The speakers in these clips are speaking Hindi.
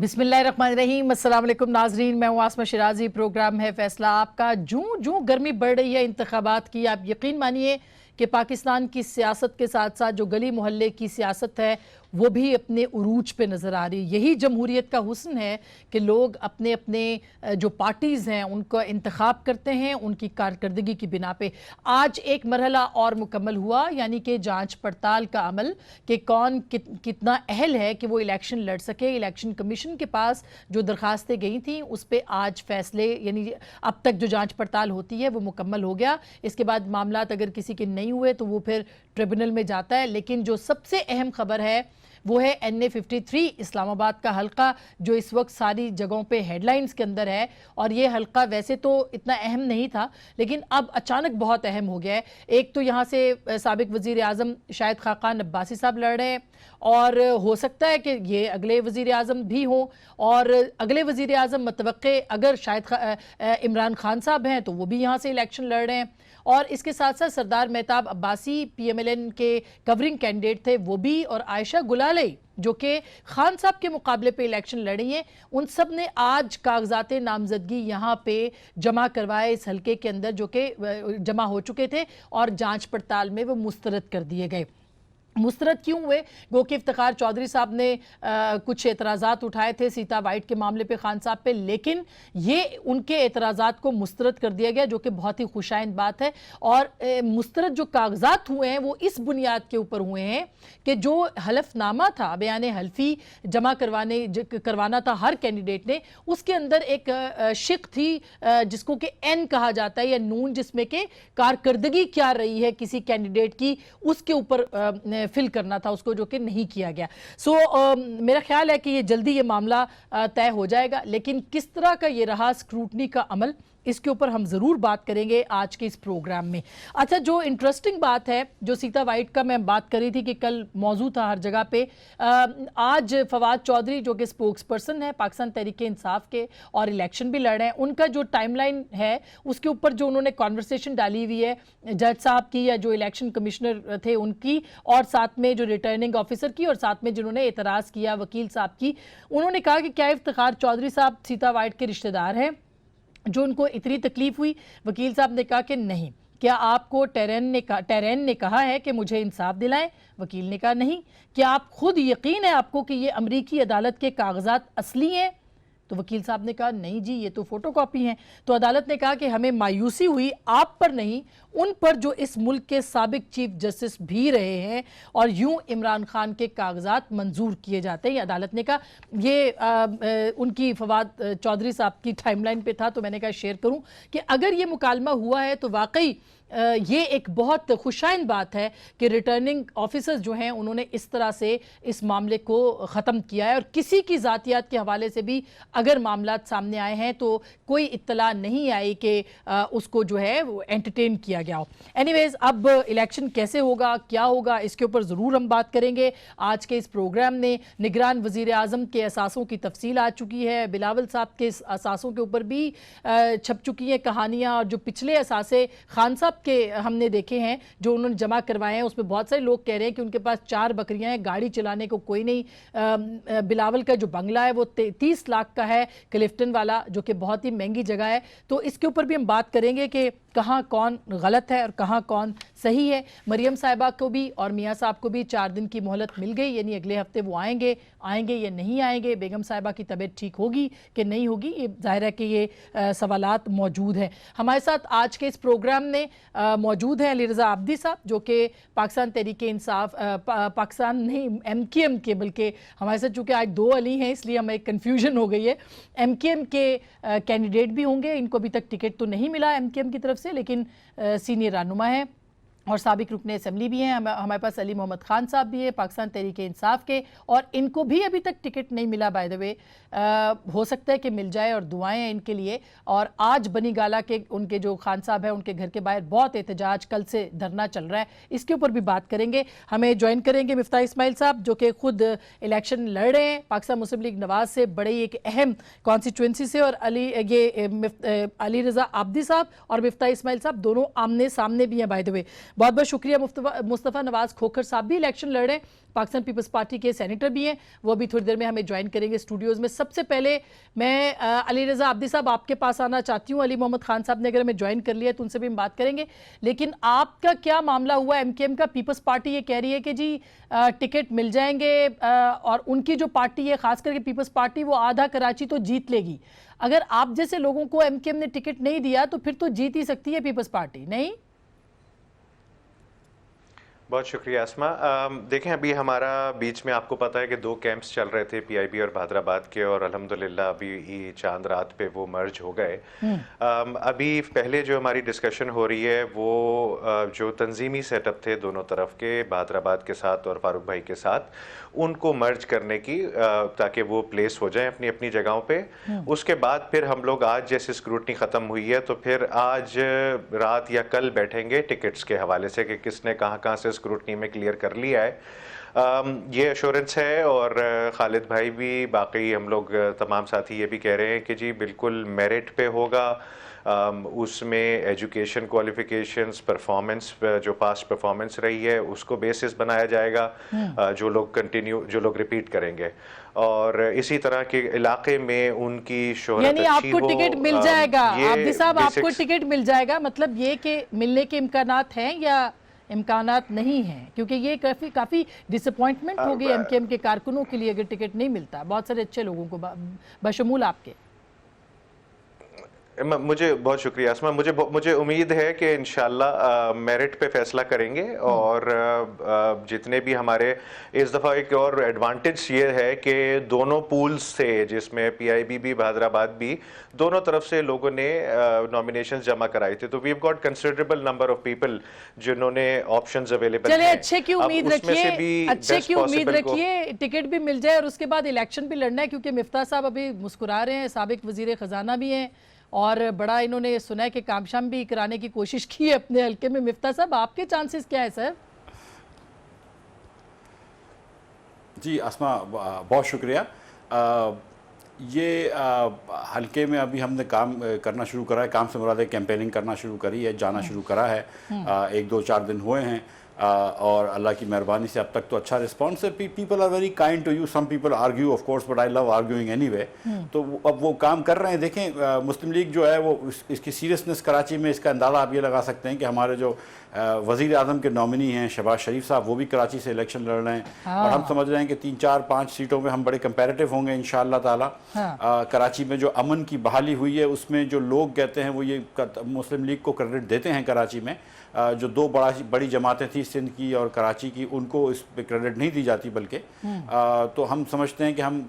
बिस्मिल्लाहिर्रहमानिर्रहीम, अस्सलाम वालेकुम नाजरीन। मैं हूँ आसमा शिराजी। प्रोग्राम है फैसला आपका। जूं गर्मी बढ़ रही है इंतखाबात की, आप यकीन मानिए कि पाकिस्तान की सियासत के साथ साथ जो गली मोहल्ले की सियासत है वो भी अपने उरूज पे नज़र आ रही है। यही जमहूरियत का हुस्न है कि लोग अपने अपने जो पार्टीज़ हैं उनका इंतखाब करते हैं उनकी कारकर्दगी की बिना पे। आज एक मरहला और मुकम्मल हुआ, यानी कि जांच पड़ताल का अमल कि कौन कितना अहल है कि वो इलेक्शन लड़ सके। इलेक्शन कमीशन के पास जो दरखास्तें गई थी उस पर आज फैसले, यानी अब तक जो जांच पड़ताल होती है वो मुकम्मल हो गया। इसके बाद मामला अगर किसी के नहीं हुए तो वो फिर ट्रिब्यूनल में जाता है। लेकिन जो सबसे अहम खबर है वो है NA53 इस्लामाबाद का हल्का, जो इस वक्त सारी जगहों पे हेडलाइंस के अंदर है। और ये हल्का वैसे तो इतना अहम नहीं था लेकिन अब अचानक बहुत अहम हो गया है। एक तो यहाँ से साबिक वज़ीर आज़म शाहिद खाकान अब्बासी साहब लड़ रहे हैं और हो सकता है कि ये अगले वज़ीर आज़म भी हों, और अगले वज़ीर आज़म मतवक्के अगर शायद इमरान खान साहब हैं तो वो भी यहाँ से इलेक्शन लड़ रहे हैं। और इसके साथ साथ सरदार मेहताब अब्बासी PMLN के कवरिंग कैंडिडेट थे वो भी, और आयशा गुलाली जो कि खान साहब के मुकाबले पे इलेक्शन लड़ी हैं, उन सब ने आज कागजात नामजदगी यहाँ पे जमा करवाए इस हल्के के अंदर, जो कि जमा हो चुके थे और जांच पड़ताल में वो मुस्तरद कर दिए गए। मुस्तरद क्यों हुए? गो कि इफ्तिखार चौधरी साहब ने कुछ एतराज़ात उठाए थे सीता वाइट के मामले पे खान साहब पे, लेकिन ये उनके एतराज़ात को मुस्तरद कर दिया गया, जो कि बहुत ही खुशाइंद बात है। और मुस्तरद जो कागजात हुए हैं वो इस बुनियाद के ऊपर हुए हैं कि जो हलफनामा था, बयान हल्फी जमा करवाना था हर कैंडिडेट ने, उसके अंदर एक शिक थी जिसको कि N कहा जाता है या नून, जिसमें कि कारकर्दगी क्या रही है किसी कैंडिडेट की, उसके ऊपर फिल करना था उसको, जो कि नहीं किया गया। मेरा ख्याल है कि ये जल्दी ये मामला तय हो जाएगा। लेकिन किस तरह का ये रहा स्क्रूटनी का अमल, इसके ऊपर हम ज़रूर बात करेंगे आज के इस प्रोग्राम में। अच्छा, जो इंटरेस्टिंग बात है, जो सीता वाइट का मैं बात कर रही थी कि कल मौजू था हर जगह पे, आज फवाद चौधरी जो कि स्पोक्स पर्सन है पाकिस्तान तहरीक इंसाफ के और इलेक्शन भी लड़ रहे हैं, उनका जो टाइमलाइन है उसके ऊपर जो उन्होंने कॉन्वर्सेशन डाली हुई है जज साहब की या जो इलेक्शन कमिश्नर थे उनकी, और साथ में जो रिटर्निंग ऑफिसर की, और साथ में जिन्होंने एतराज़ किया वकील साहब की, उन्होंने कहा कि क्या इफ्तिखार चौधरी साहब सीता वाइट के रिश्तेदार हैं जो उनको इतनी तकलीफ हुई? वकील साहब ने कहा कि नहीं। क्या आपको टेरेन ने कहा है कि मुझे इंसाफ दिलाएं? वकील ने कहा नहीं। क्या आप खुद यकीन है आपको कि ये अमरीकी अदालत के कागजात असली हैं? तो वकील साहब ने कहा नहीं जी, ये तो फोटोकॉपी हैं। तो अदालत ने कहा कि हमें मायूसी हुई, आप पर नहीं, उन पर जो इस मुल्क के साबिक चीफ जस्टिस भी रहे हैं, और यूं इमरान खान के कागजात मंजूर किए जाते हैं। अदालत ने कहा, ये उनकी फवाद चौधरी साहब की टाइमलाइन पे था तो मैंने कहा शेयर करूं कि अगर ये मुकालमा हुआ है तो वाकई ये एक बहुत खुशाइन बात है कि रिटर्निंग ऑफिसर्स जो हैं उन्होंने इस तरह से इस मामले को ख़त्म किया है। और किसी की ज़ातियात के हवाले से भी अगर मामला सामने आए हैं तो कोई इत्तला नहीं आई कि उसको जो है वो एंटरटेन किया गया हो। एनीवेज, अब इलेक्शन कैसे होगा, क्या होगा, इसके ऊपर ज़रूर हम बात करेंगे आज के इस प्रोग्राम में। निगरान वज़ीर आज़म के असासों की तफसील आ चुकी है, बिलावल साहब के असासों के ऊपर भी छप चुकी हैं कहानियाँ, और जो पिछले असासे खान साहब के हमने देखे हैं जो उन्होंने जमा करवाए हैं, उसमें बहुत सारे लोग कह रहे हैं कि उनके पास 4 बकरियां हैं, गाड़ी चलाने को कोई नहीं। बिलावल का जो बंगला है वो 30 लाख का है, क्लिफ्टन वाला, जो कि बहुत ही महंगी जगह है। तो इसके ऊपर भी हम बात करेंगे कि कहाँ कौन गलत है और कहाँ कौन सही है। मरियम साहिबा को भी और मियाँ साहब को भी 4 दिन की मोहलत मिल गई, यानी अगले हफ्ते वो आएंगे या नहीं आएंगे। बेगम साहिबा की तबीयत ठीक होगी कि नहीं होगी, ये जाहिर है कि ये सवालात मौजूद हैं। हमारे साथ आज के इस प्रोग्राम में मौजूद हैं अली रज़ा आब्दी साहब, जो कि पाकिस्तान तहरीक इंसाफ, पाकिस्तान नहीं MKM के, बल्कि हमारे साथ चूँकि आज 2 अली हैं इसलिए हमें कन्फ्यूजन हो गई है, MKM के कैंडिडेट भी होंगे। इनको अभी तक टिकट तो नहीं मिला MKM की तरफ से, लेकिन सीनियर रहनुमा है और साबिक रुकने असेंबली भी हैं। हमारे पास अली मोहम्मद खान साहब भी है पाकिस्तान तहरीक इंसाफ के, और इनको भी अभी तक टिकट नहीं मिला। बाय द वे हो सकता है कि मिल जाए, और दुआएं हैं इनके लिए। और आज बनी गाला के उनके जो खान साहब हैं उनके घर के बाहर बहुत एहतजाज, कल से धरना चल रहा है, इसके ऊपर भी बात करेंगे। हमें ज्वाइन करेंगे मिफ्ताह इस्माइल साहब, जो कि खुद इलेक्शन लड़ रहे हैं पाकिस्तान मुस्लिम लीग नवाज से, बड़े एक अहम कॉन्स्टिट्यूंसी से, और अली रज़ा आब्दी साहब और मिफ्ताह इस्माइल साहब दोनों आमने सामने भी हैं बाय द वे। बहुत बहुत शुक्रिया। मुस्तफ़ा नवाज खोखर साहब भी इलेक्शन लड़ रहे हैं, पाकिस्तान पीपल्स पार्टी के सेनेटर भी हैं, वो भी थोड़ी देर में हमें ज्वाइन करेंगे स्टूडियोज़ में। सबसे पहले मैं अली रज़ा आब्दी साहब आपके पास आना चाहती हूँ। अली मोहम्मद खान साहब ने अगर हमें ज्वाइन कर लिया तो उनसे भी हम बात करेंगे, लेकिन आपका क्या मामला हुआ? MKM का पीपल्स पार्टी ये कह रही है कि जी टिकट मिल जाएंगे, और उनकी जो पार्टी है खास करके पीपल्स पार्टी, वो आधा कराची तो जीत लेगी। अगर आप जैसे लोगों को MKM ने टिकट नहीं दिया तो फिर तो जीत ही सकती है पीपल्स पार्टी, नहीं? बहुत शुक्रिया आसमा। देखें, अभी हमारा बीच में आपको पता है कि 2 कैंप्स चल रहे थे, PIB और भादराबाद के, और अल्हम्दुलिल्लाह अभी चांद रात पे वो मर्ज हो गए। अभी पहले जो हमारी डिस्कशन हो रही है वो जो तंजीमी सेटअप थे दोनों तरफ के, भादराबाद के साथ और फारूक भाई के साथ, उनको मर्ज करने की, ताकि वो प्लेस हो जाएं अपनी अपनी जगहों पे। उसके बाद फिर हम लोग आज जैसे स्क्रूटनी ख़त्म हुई है तो फिर आज रात या कल बैठेंगे टिकट्स के हवाले से कि किसने कहाँ कहाँ से स्क्रूटनी में क्लियर कर लिया है। ये एश्योरेंस है, और खालिद भाई भी, बाकी हम लोग तमाम साथी ये भी कह रहे हैं कि जी बिल्कुल मेरिट पे होगा। उसमें एजुकेशन क्वालिफिकेशंस, परफॉर्मेंस, जो पास्ट परफॉर्मेंस रही है उसको बेसिस बनाया जाएगा, जो लोग रिपीट करेंगे, और इसी तरह के इलाके में उनकी शोहरत यानी अच्छी आपको हो। टिकट मिल जाएगा आब्दी साहब, आपको बेसिक्स टिकट मिल जाएगा, मतलब ये कि मिलने के इम्कानात हैं या इम्कानात नहीं हैं? क्योंकि ये काफ़ी डिसअपॉइंटमेंट होगी MKM के कारकुनों के लिए अगर टिकट नहीं मिलता, बहुत सारे अच्छे लोगों को, बशमूल आपके। मुझे बहुत शुक्रिया आसमा। मुझे उम्मीद है कि इंशाल्लाह मेरिट पे फैसला करेंगे, और जितने भी हमारे इस दफ़ा एक और एडवांटेज ये है कि दोनों पूल्स से, जिसमें PIB भी भादराबाद भी, दोनों तरफ से लोगों ने नॉमिनेशंस जमा कराए थे, तो we have got considerable number of people जिन्होंने ऑप्शंस अवेलेबल चले हैं। अच्छे की उम्मीद रखिए, टिकट भी मिल जाए और उसके बाद इलेक्शन भी लड़ना है, क्योंकि मिफ्ता साहब अभी मुस्कुरा रहे हैं, साबिक वजीर ख़जाना भी हैं, और बड़ा इन्होंने सुना है कि काम शाम भी कराने की कोशिश की है अपने हल्के में। मिफ्ता साहब, आपके चांसेस क्या है सर? जी आसमा, बहुत शुक्रिया। ये हल्के में अभी हमने काम करना शुरू करा है। काम से मुराद है कैंपेनिंग करना शुरू करी है, जाना शुरू करा है। 1-2-4 दिन हुए हैं, और अल्लाह की मेहरबानी से अब तक तो अच्छा रिस्पॉन्स है। People are very kind to you. Some people argue of course, but I love arguing anyway. तो अब वो काम कर रहे हैं। देखें, मुस्लिम लीग जो है वो इसकी सीरियसनेस कराची में, इसका अंदाज़ा आप ये लगा सकते हैं कि हमारे जो वज़ीर आज़म के नॉमिनी हैं शहबाज शरीफ साहब, वो भी कराची से इलेक्शन लड़ रहे हैं, और हम समझ रहे हैं कि 3-4-5 सीटों में हम बड़े कंपैरेटिव होंगे इंशाअल्लाह ताला। कराची में जो अमन की बहाली हुई है उसमें जो लोग कहते हैं वो ये मुस्लिम लीग को क्रेडिट देते हैं। कराची में जो 2 बड़ी जमातें थी, सिंध की और कराची की, उनको इस पे क्रेडिट नहीं दी जाती, बल्कि तो हम समझते हैं कि हम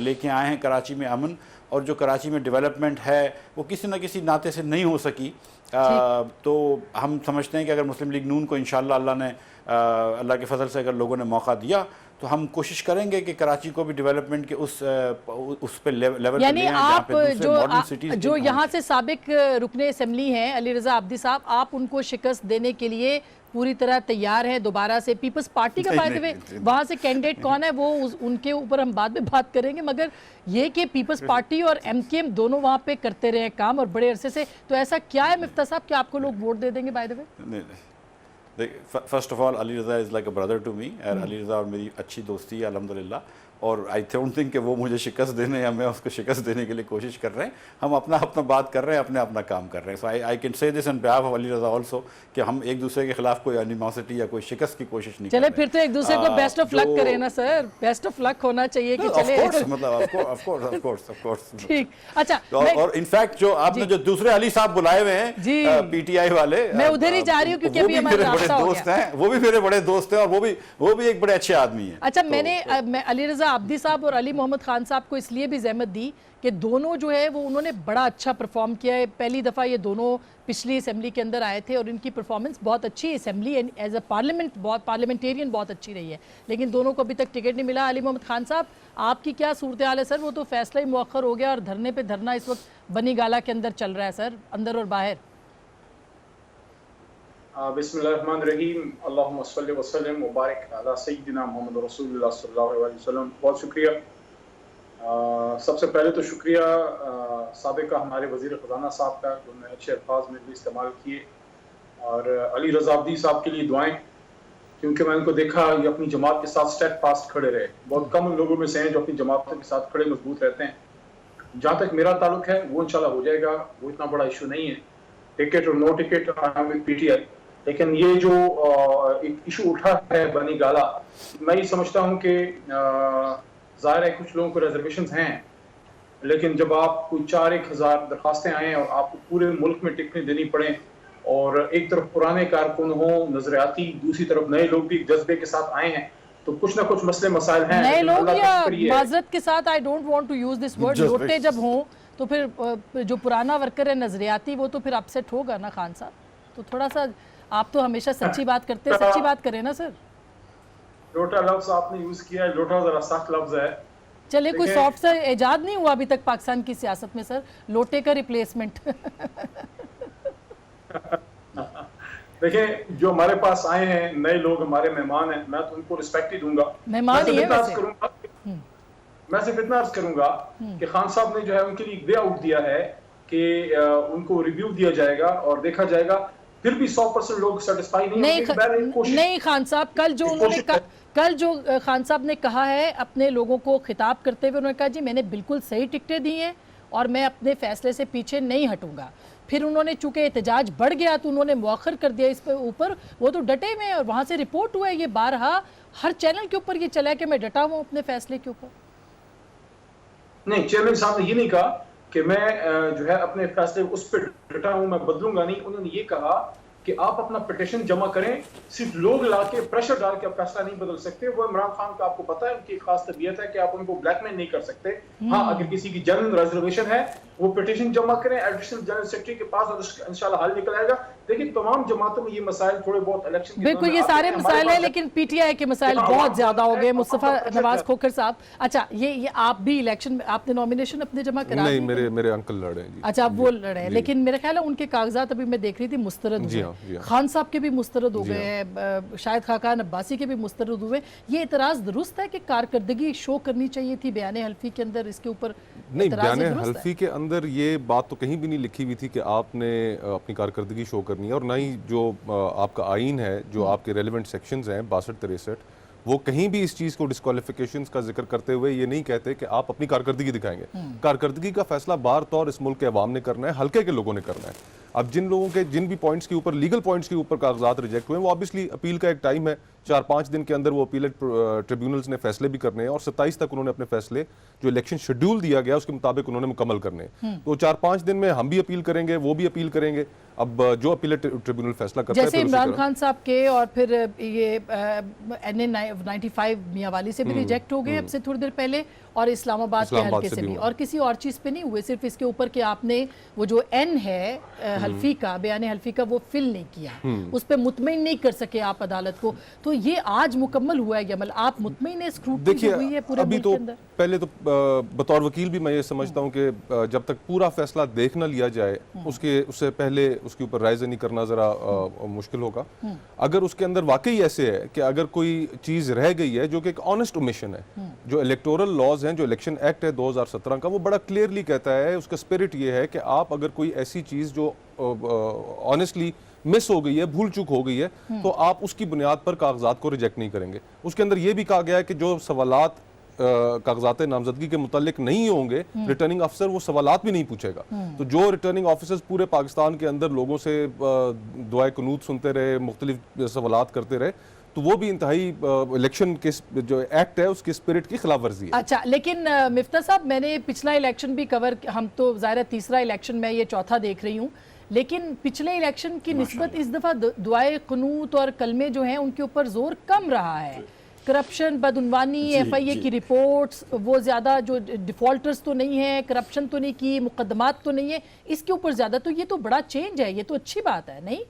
लेके आए हैं कराची में अमन, और जो कराची में डेवलपमेंट है वो किसी न किसी नाते से नहीं हो सकी। तो हम समझते हैं कि अगर मुस्लिम लीग नून को इंशाअल्लाह अल्लाह के फजल से अगर लोगों ने मौका दिया तो हम कोशिश करेंगे कि कराची को भी डेवलपमेंट के उस पे लेवल, यानी आप जो यहाँ से साबिक रुकने असेंबली हैं अली रज़ा आब्दी साहब, आप उनको शिकस्त देने के लिए पूरी तरह तैयार हैं दोबारा से? पीपल्स पार्टी का बाय द वे वहाँ से कैंडिडेट कौन है वो उनके ऊपर हम बाद में बात करेंगे, मगर ये कि पीपल्स पार्टी और MKM दोनों वहाँ पे करते रहे काम और बड़े अरसे से, तो ऐसा क्या है मिफ्ता साहब कि आपको लोग वोट दे देंगे by the way? First of all, Ali Raza is like a brother to me, और अली रज़ा और मेरी अच्छी दोस्ती है अल्हम्दुलिल्लाह, और आई डोंट थिंक कि वो मुझे शिकस्त देने या मैं उसको शिकस्त देने के लिए कोशिश कर रहे हैं। हम अपना बात कर रहे हैं, अपना काम कर रहे हैं। So I can say this on behalf of Ali Raza also कि हम एक दूसरे के खिलाफ कोई एनिमोसिटी या कोई शिकस्त की कोशिश नहीं। चले फिर तो एक दूसरे को बेस्ट ऑफ लक करें ना सर, बेस्ट ऑफ लक होना चाहिए कि चले, ऑफ कोर्स ठीक। अच्छा, और इनफैक्ट जो आपने जो दूसरे अली साहब बुलाए हुए हैं PTI वाले, मैं उधर ही जा रही हूँ क्योंकि अभी हमारे दोस्त हैं, वो भी मेरे बड़े दोस्त हैं, और वो भी एक बड़े अच्छे आदमी हैं। अच्छा, मैं अली रज़ा आब्दी साहब और अली मोहम्मद खान साहब को इसलिए भी जहमत दी कि दोनों जो है वो उन्होंने बड़ा अच्छा परफॉर्म किया है। पहली दफ़ा ये दोनों पिछली असेंबली के अंदर आए थे और इनकी परफॉर्मेंस बहुत अच्छी, असेंबली एज अ पार्लियामेंटेरियन बहुत अच्छी रही है, लेकिन दोनों को अभी तक टिकट नहीं मिला। अली मोहम्मद खान साहब, आपकी क्या सूरत हाल है सर? वो तो फैसला ही मुअख्खर हो गया और धरने पे धरना इस वक्त बनी गाला के अंदर चल रहा है सर, अंदर और बाहर। बिस्मिल्लाहिर्रहमानिर्रहीम, अल्लाहुम्मा सल्लि व सल्लिम व बारिक अला सय्यिदिना मुहम्मद रसूलुल्लाह सल्लल्लाहु अलैहि वसल्लम। बहुत शुक्रिया। सबसे पहले तो शुक्रिया साबिका हमारे वज़ीर ख़ज़ाना साहब का, उन्होंने अच्छे अल्फाज में भी इस्तेमाल किए और अली रज़ाब्दी साहब के लिए दुआएं, क्योंकि मैंने उनको देखा ये अपनी जमात के साथ स्टेड फास्ट खड़े रहे। बहुत कम लोगों में से हैं जो अपनी जमातों के साथ खड़े मजबूत रहते हैं। जहाँ तक मेरा ताल्लुक है वो इंशाल्लाह हो जाएगा, वो इतना बड़ा इशू नहीं है, टिकट और नो टिकट पीटीआई। लेकिन ये जो एक इशू उठा है बनी गाला, मैं ये समझता हूँ कि ज़ाहिर है कुछ लोगों को रिजर्वेशन हैं, लेकिन जब आप कोई 4-1 हज़ार दरखास्तें आएँ और आपको पूरे मुल्क में टिकटें देनी पड़ें और एक तरफ पुराने कारकुन हो नजरियाती, दूसरी तरफ नए लोग भी जज्बे के साथ आए हैं, तो कुछ ना कुछ मसले मसाइल हैं। नए लोग या माजरत के साथ, I don't want to use this word, लोटे जब हों तो फिर जो पुराना वर्कर है नजरियाती वो तो फिर अपसेट होगा ना खान साहब। तो थोड़ा सा आप तो हमेशा सच्ची बात करते हैं, सच्ची बात करें ना सर। लोटा लफ्ज आपने यूज किया है, लोटा जरा सख्त लफ्ज है। चलिए कोई सॉफ्ट सा इजाद नहीं हुआ अभी तक पाकिस्तान की सियासत में सर, लोटे का रिप्लेसमेंट। देखिए जो हमारे पास आए हैं नए लोग, हमारे मेहमान हैं, मैं तो उनको रिस्पेक्ट ही दूंगा। मेहमान ही है वैसे। मैं सिर्फ इतना अर्ज करूंगा कि खान साहब ने जो है उनके लिए वे आउट दिया है कि उनको रिव्यू दिया जाएगा और देखा जाएगा, फिर भी 100% लोग सेटिस्फाई नहीं खान साहब, कल जो खान साहब ने कहा है अपने लोगों को खिताब करते हुए, उन्होंने कहा जी मैंने बिल्कुल सही टिकटें दी हैं और मैं अपने फैसले से पीछे नहीं हटूंगा। फिर उन्होंने चूंकि एहतजाज बढ़ गया तो उन्होंने मौखर कर दिया इस पर ऊपर, वो तो डटे हुए हैं और वहां से रिपोर्ट हुआ है, ये बारहा हर चैनल के ऊपर ये चला है कि मैं डटा हुआ अपने फैसले के ऊपर। नहीं, चेयरमैन साहब ने ये नहीं कहा कि मैं जो है अपने फैसले उस पर डटा हूं, मैं बदलूंगा नहीं। उन्होंने ये कहा कि आप अपना पिटीशन जमा करें, सिर्फ लोग लाके प्रेशर डाल के आप फैसला नहीं बदल सकते। वो इमरान खान का आपको पता है उनकी खास तबीयत है कि आप उनको ब्लैकमेल नहीं कर सकते। हाँ, अगर किसी की जनरल रिजर्वेशन है वो पिटीशन जमा करें एडिशनल जनरल सेक्रेटरी के पास और इंशाल्लाह हल निकल आएगा। देखिए तमाम जमातों में ये मसाइल थोड़े बहुत इलेक्शन बिल्कुल ये सारे मसाइल हैं, लेकिन पीटीआई के मसाइल बहुत ज्यादा हो गए। मुस्तफा नवाज खोखर साहब, अच्छा ये आप भी इलेक्शन में आपने नॉमिनेशन अपने जमा करा? नहीं, मेरे अंकल लड़े हैं जी। अच्छा, आप वो लड़े हैं, लेकिन मेरा ख्याल है उनके कागजात अभी मैं देख रही थी मुस्तरद हुए, खान साहब के भी मुस्तरद हो गए हैं, शायद खाकान अब्बासी के भी मुस्तरद हुए। ये इतराज दुरुस्त है कि कारकर्दगी शो करनी चाहिए थी बयान हल्फी के अंदर, इसके ऊपर नहीं, बयान हल्फी के अंदर ये बात तो कहीं भी नहीं लिखी हुई थी कि आपने अपनी कारकर्दगी शो करनी है, और ना ही जो आपका आइन है, जो आपके रेलिवेंट सेक्शंस हैं 62-63, वो कहीं भी इस चीज़ को डिस्क्वालिफिकेशंस का जिक्र करते हुए ये नहीं कहते कि आप अपनी कारकर्दगी दिखाएंगे। कारकर्दगी का फैसला बार तौर इस मुल्क के अवाम ने करना है, हल्के के लोगों ने करना है। अब जिन लोगों के जिन भी पॉइंट्स के ऊपर, लीगल पॉइंट्स के ऊपर कागजात रिजेक्ट हुए हैं, वो ऑब्वियसली अपील का एक टाइम है, 4-5 दिन के अंदर वो अपीलेट ट्रिब्यूनल्स ने फैसले भी करने हैं और 27 तक उन्होंने अपने फैसले जो इलेक्शन शेड्यूल दिया गया उसके मुताबिक उन्होंने मुकम्मल करने हैं। तो 4-5 दिन में हम भी अपील करेंगे, वो भी अपील करेंगे। अब जो अपीलेट ट्रिब्यूनल फैसला करता है, जैसे इमरान खान साहब के और फिर ये NA95 मियांवाली से भी रिजेक्ट हो गए अब से थोड़ी देर पहले, और इस्लामाबाद के हल्के से भी, और किसी और चीज़ पे नहीं हुए, सिर्फ इसके ऊपर कि आपने वो जो N है हल्फी का, बयान हल्फी का, वो फिल नहीं किया, उस पर मुतमईन नहीं कर सके आप अदालत को। तो ये आज मुकम्मल हुआ है अमल, आप मुतमईन है? स्क्रूटनी हुई है पूरे मुल्क के अंदर? पहले तो बतौर वकील भी मैं ये समझता हूँ कि जब तक पूरा फैसला देख ना लिया जाए उससे पहले उसके ऊपर राय नहीं करना ज़रा मुश्किल होगा। अगर उसके अंदर वाकई ऐसे है कि अगर कोई चीज़ रह गई है जो कि एक ऑनेस्ट ओमिशन है, जो इलेक्टोरल लॉज हैं, जो इलेक्शन एक्ट है 2017 का, वो बड़ा क्लियरली कहता है, उसका स्पिरिट ये है कि आप अगर कोई ऐसी चीज़ जो ऑनेस्टली मिस हो गई है, भूल चूक हो गई है, तो आप उसकी बुनियाद पर कागजात को रिजेक्ट नहीं करेंगे। उसके अंदर यह भी कहा गया है कि जो सवालात कागजात नामजदगी के मुतालिक नहीं होंगे, रिटर्निंग अफसर वो सवालात भी नहीं पूछेगा। तो जो रिटर्निंग ऑफिसर्स पूरे पाकिस्तान के अंदर लोगों से दुआए कुनूत सुनते रहे, मुख्तलिफ सवालात करते रहे, तो वो भी इंतहाई इलेक्शन के जो एक्ट है उसकी स्पिरिट की खिलाफ वर्जी है। अच्छा, लेकिन मिफ्ता साहब, मैंने पिछला इलेक्शन भी कवर, हम तो ज़ाहिर तीसरा इलेक्शन में ये चौथा देख रही हूँ, लेकिन पिछले इलेक्शन की निस्बत इस दफ़ा दुआए कुनूत और कलमे जो हैं उनके ऊपर जोर कम रहा है। करप्शन, बदउनवानी, FIA की रिपोर्ट्स, वो ज़्यादा जो डिफ़ॉल्टर्स तो नहीं है, करप्शन तो नहीं की, मुकदमात तो नहीं है, इसके ऊपर ज़्यादा, तो ये तो बड़ा चेंज है, ये तो अच्छी बात है नहीं?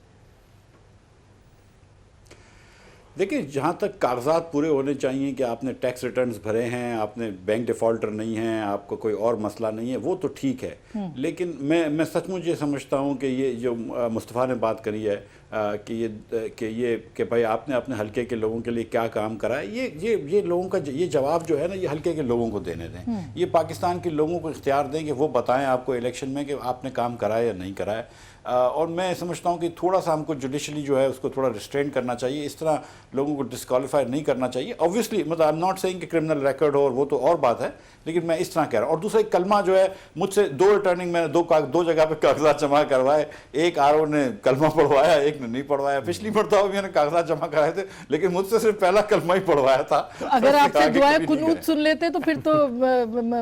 देखिए, जहाँ तक कागजात पूरे होने चाहिए कि आपने टैक्स रिटर्न्स भरे हैं, आपने बैंक डिफ़ॉल्टर नहीं हैं, आपको कोई और मसला नहीं है, वो तो ठीक है। लेकिन मैं सचमुच ये समझता हूँ कि ये जो मुस्तफ़ा ने बात करी है, कि भाई आपने अपने हलके के लोगों के लिए क्या काम करा है, ये लोगों का ये जवाब जो है ना, ये हलके के लोगों को देने दें। ये पाकिस्तान के लोगों को इख्तियार दें कि वो बताएं आपको इलेक्शन में कि आपने काम कराया या नहीं कराया। और मैं समझता हूँ कि थोड़ा सा हमको जुडिशली जो है उसको थोड़ा रिस्ट्रेन करना चाहिए, इस तरह लोगों को डिस्क्वालीफाई नहीं करना चाहिए। ऑब्वियसली मतलब आई एम नॉट सेइंग कि क्रिमिनल रिकॉर्ड हो और वो तो और बात है, लेकिन मैं इस तरह कह रहा हूँ। और दूसरा एक कलमा जो है, मुझसे 2 रिटर्निंग मैंने दो जगह पे कागजात जमा करवाए, एक आरओ ने कलमा पढ़वाया, एक ने नहीं पढ़वाया। पिछली मरतबा मैंने कागजात जमा कराए थे, लेकिन मुझसे सिर्फ पहला कलमा ही पढ़वाया था। अगर आपसे दुआएं कुनूत सुन लेते तो फिर तो